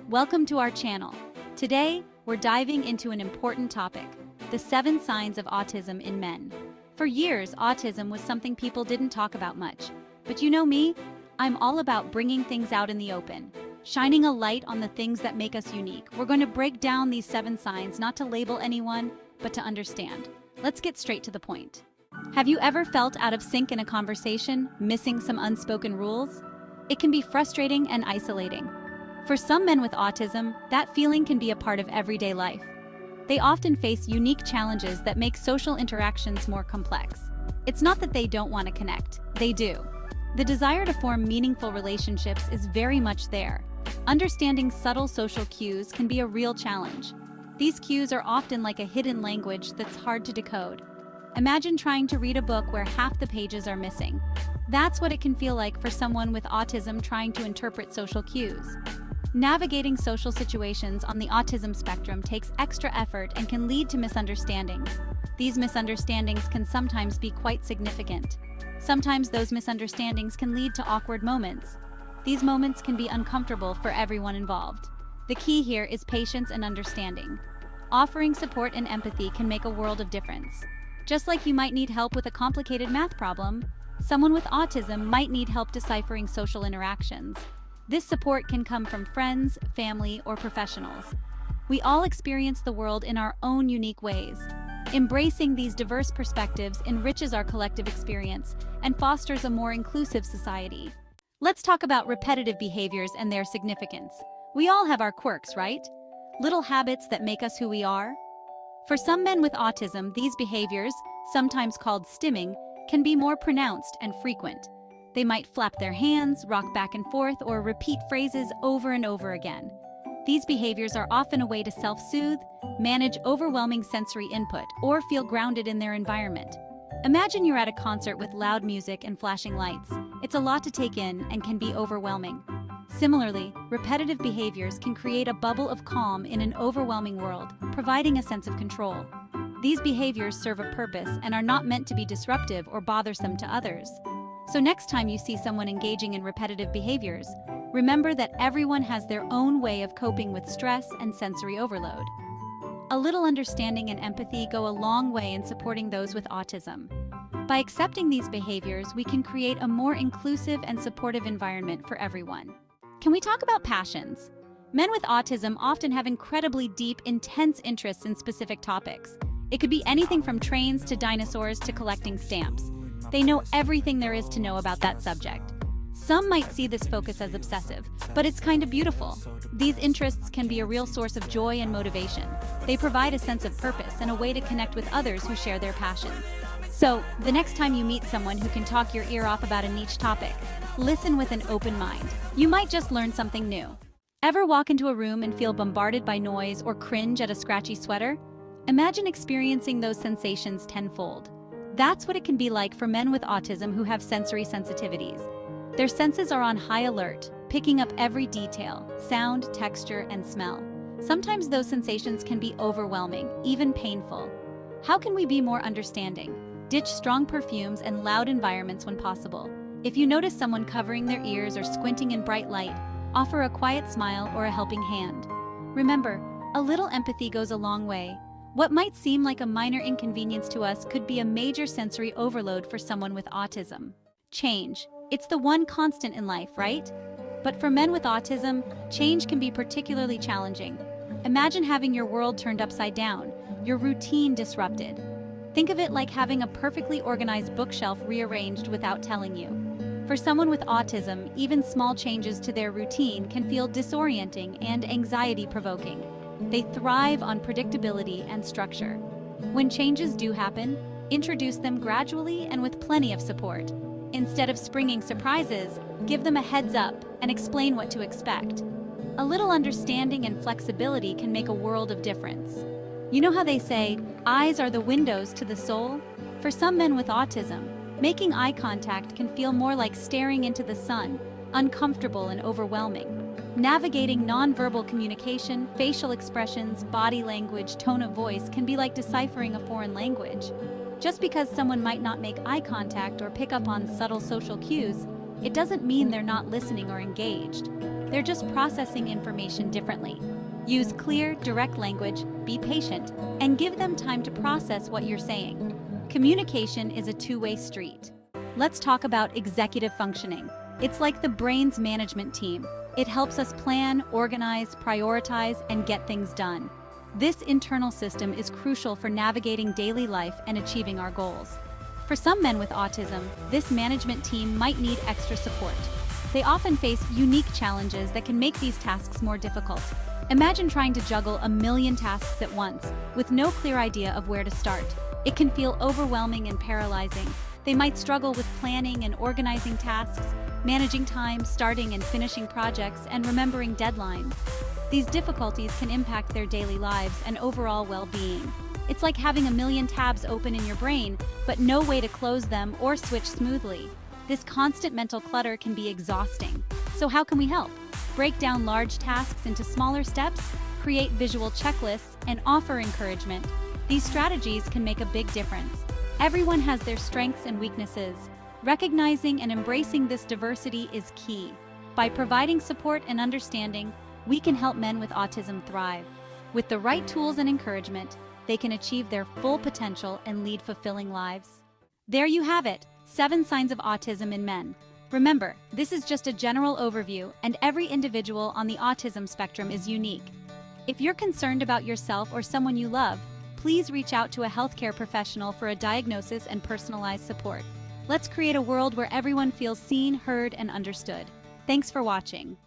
Welcome to our channel. Today, we're diving into an important topic, the 7 signs of autism in men. For years, autism was something people didn't talk about much. But you know me, I'm all about bringing things out in the open, shining a light on the things that make us unique. We're going to break down these 7 signs, not to label anyone, but to understand. Let's get straight to the point. Have you ever felt out of sync in a conversation, missing some unspoken rules? It can be frustrating and isolating. For some men with autism, that feeling can be a part of everyday life. They often face unique challenges that make social interactions more complex. It's not that they don't want to connect, they do. The desire to form meaningful relationships is very much there. Understanding subtle social cues can be a real challenge. These cues are often like a hidden language that's hard to decode. Imagine trying to read a book where half the pages are missing. That's what it can feel like for someone with autism trying to interpret social cues. Navigating social situations on the autism spectrum takes extra effort and can lead to misunderstandings. These misunderstandings can sometimes be quite significant. Sometimes those misunderstandings can lead to awkward moments. These moments can be uncomfortable for everyone involved. The key here is patience and understanding. Offering support and empathy can make a world of difference. Just like you might need help with a complicated math problem, someone with autism might need help deciphering social interactions. This support can come from friends, family, or professionals. We all experience the world in our own unique ways. Embracing these diverse perspectives enriches our collective experience and fosters a more inclusive society. Let's talk about repetitive behaviors and their significance. We all have our quirks, right? Little habits that make us who we are. For some men with autism, these behaviors, sometimes called stimming, can be more pronounced and frequent. They might flap their hands, rock back and forth, or repeat phrases over and over again. These behaviors are often a way to self-soothe, manage overwhelming sensory input, or feel grounded in their environment. Imagine you're at a concert with loud music and flashing lights. It's a lot to take in and can be overwhelming. Similarly, repetitive behaviors can create a bubble of calm in an overwhelming world, providing a sense of control. These behaviors serve a purpose and are not meant to be disruptive or bothersome to others. So next time you see someone engaging in repetitive behaviors, remember that everyone has their own way of coping with stress and sensory overload. A little understanding and empathy go a long way in supporting those with autism. By accepting these behaviors, we can create a more inclusive and supportive environment for everyone. Can we talk about passions? Men with autism often have incredibly deep, intense interests in specific topics. It could be anything from trains to dinosaurs to collecting stamps. They know everything there is to know about that subject. Some might see this focus as obsessive, but it's kind of beautiful. These interests can be a real source of joy and motivation. They provide a sense of purpose and a way to connect with others who share their passions. So, the next time you meet someone who can talk your ear off about a niche topic, listen with an open mind. You might just learn something new. Ever walk into a room and feel bombarded by noise or cringe at a scratchy sweater? Imagine experiencing those sensations tenfold. That's what it can be like for men with autism who have sensory sensitivities. Their senses are on high alert, picking up every detail, sound, texture, and smell. Sometimes those sensations can be overwhelming, even painful. How can we be more understanding? Ditch strong perfumes and loud environments when possible. If you notice someone covering their ears or squinting in bright light, offer a quiet smile or a helping hand. Remember, a little empathy goes a long way. What might seem like a minor inconvenience to us could be a major sensory overload for someone with autism. Change. It's the one constant in life, right? But for men with autism, change can be particularly challenging. Imagine having your world turned upside down, your routine disrupted. Think of it like having a perfectly organized bookshelf rearranged without telling you. For someone with autism, even small changes to their routine can feel disorienting and anxiety-provoking. They thrive on predictability and structure. When changes do happen, introduce them gradually and with plenty of support. Instead of springing surprises, give them a heads up and explain what to expect. A little understanding and flexibility can make a world of difference. You know how they say, eyes are the windows to the soul? For some men with autism, making eye contact can feel more like staring into the sun, uncomfortable and overwhelming. Navigating nonverbal communication, facial expressions, body language, tone of voice can be like deciphering a foreign language. Just because someone might not make eye contact or pick up on subtle social cues it doesn't mean they're not listening or engaged. They're just processing information differently. Use clear, direct language, be patient, and give them time to process what you're saying. Communication is a two-way street. Let's talk about executive functioning. It's like the brain's management team. It helps us plan, organize, prioritize, and get things done. This internal system is crucial for navigating daily life and achieving our goals. For some men with autism, this management team might need extra support. They often face unique challenges that can make these tasks more difficult. Imagine trying to juggle a million tasks at once, with no clear idea of where to start. It can feel overwhelming and paralyzing. They might struggle with planning and organizing tasks, managing time, starting and finishing projects, and remembering deadlines. These difficulties can impact their daily lives and overall well-being. It's like having a million tabs open in your brain, but no way to close them or switch smoothly. This constant mental clutter can be exhausting. So how can we help? Break down large tasks into smaller steps, create visual checklists, and offer encouragement. These strategies can make a big difference. Everyone has their strengths and weaknesses. Recognizing and embracing this diversity is key. By providing support and understanding, we can help men with autism thrive. With the right tools and encouragement, they can achieve their full potential and lead fulfilling lives. There you have it, 7 signs of autism in men. Remember, this is just a general overview, and every individual on the autism spectrum is unique. If you're concerned about yourself or someone you love, please reach out to a healthcare professional for a diagnosis and personalized support. Let's create a world where everyone feels seen, heard, and understood. Thanks for watching.